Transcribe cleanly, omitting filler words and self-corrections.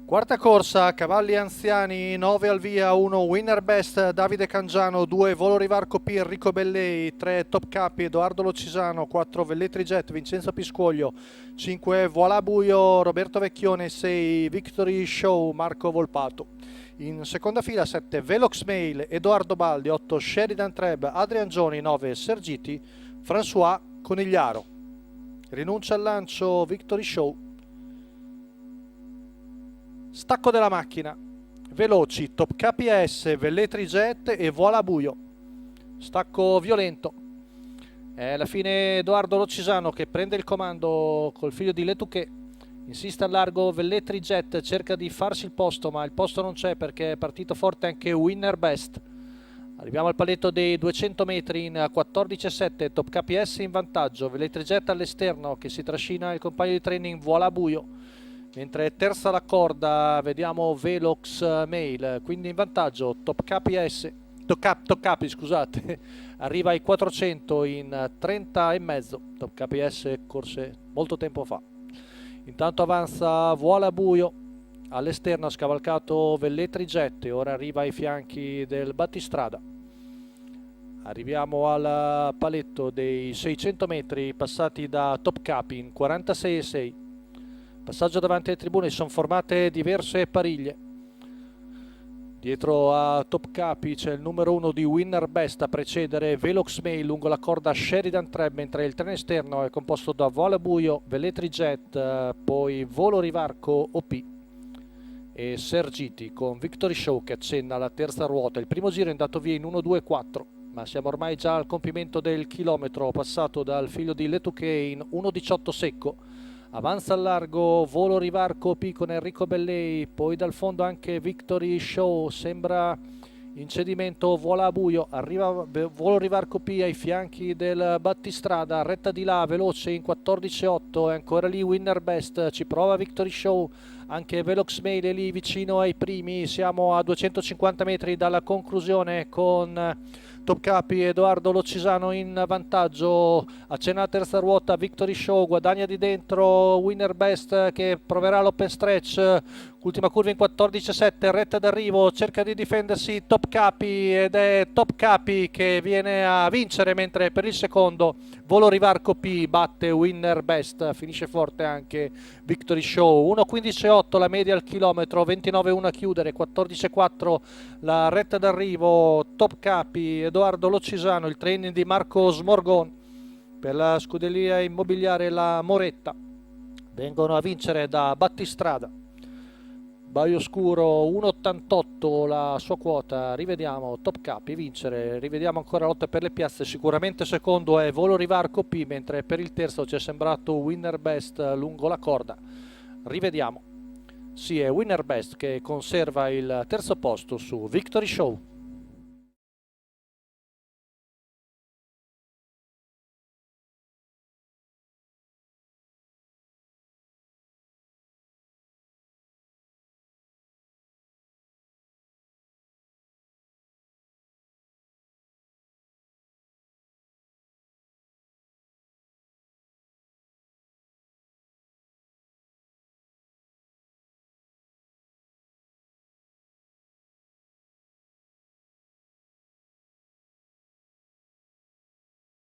Quarta corsa, cavalli anziani, 9 al via, 1 Winner Best, Davide Cangiano, 2 Volo Rivarco P, Enrico Bellei, 3 Top Capi, Edoardo Locisano, 4 Velletri Jet, Vincenzo Piscoglio, 5 Voilà Buio, Roberto Vecchione, 6 Victory Show, Marco Volpato. In seconda fila 7 Velox Mail, Edoardo Baldi, 8 Sheridan Treb, Adrian Gioni, 9 Sergiti, François Conigliaro. Rinuncia al lancio Victory Show. Stacco della macchina, veloci, Top KPS, Velletri Jet e Vola Buio. Stacco violento. È alla fine Edoardo Locisano che prende il comando col figlio di Letuché. Insiste al largo Velletri Jet, cerca di farsi il posto, ma il posto non c'è perché è partito forte anche Winner Best. Arriviamo al paletto dei 200 metri in 14,7, Top KPS in vantaggio, Velletri Jet all'esterno che si trascina il compagno di training Vola Buio. Mentre terza la corda vediamo Velox Mail, quindi in vantaggio Top KPS, Top Capi scusate, arriva ai 400 in 30 e mezzo, Top KPS corse molto tempo fa. Intanto avanza Vola Buio, all'esterno ha scavalcato Velletri Jet e ora arriva ai fianchi del battistrada. Arriviamo al paletto dei 600 metri passati da Top Capi in 46,6. Passaggio davanti alle tribune, si sono formate diverse pariglie. Dietro a Top Capi c'è il numero 1 di Winner Best a precedere Velox Mail lungo la corda Sheridan Treb, mentre il treno esterno è composto da Vola Buio, Velletri Jet, poi Volo Rivarco OP e Sergiti con Victory Show che accenna alla terza ruota. Il primo giro è andato via in 1-2-4, ma siamo ormai già al compimento del chilometro passato dal figlio di Letuché in 1,18 secco. Avanza al largo Volo Rivarco P con Enrico Bellei, poi dal fondo anche Victory Show, sembra in cedimento Vola Buio, arriva Volo Rivarco P ai fianchi del battistrada, retta di là, veloce in 14,8, è ancora lì Winner Best, ci prova Victory Show, anche Velox Mail è lì vicino ai primi, siamo a 250 metri dalla conclusione con Top Capi, Edoardo Locisano in vantaggio, accenna la terza ruota, Victory Show, guadagna di dentro Winner Best che proverà l'open stretch, ultima curva in 14,7, retta d'arrivo, cerca di difendersi Top Capi ed è Top Capi che viene a vincere, mentre per il secondo Volo Rivarco P batte Winner Best, finisce forte anche Victory Show, 1,15,8 la media al chilometro, 29,1 a chiudere, 14,4 la retta d'arrivo, Top Capi, Edoardo Locisano, il training di Marco Smorgon per la scuderia immobiliare La Moretta, vengono a vincere da Battistrada. Baio Scuro 1,88 la sua quota, rivediamo Top Capi vincere, rivediamo ancora lotta per le piazze, sicuramente secondo è Volo Rivarco P, mentre per il terzo ci è sembrato Winner Best lungo la corda, rivediamo, sì è Winner Best che conserva il terzo posto su Victory Show.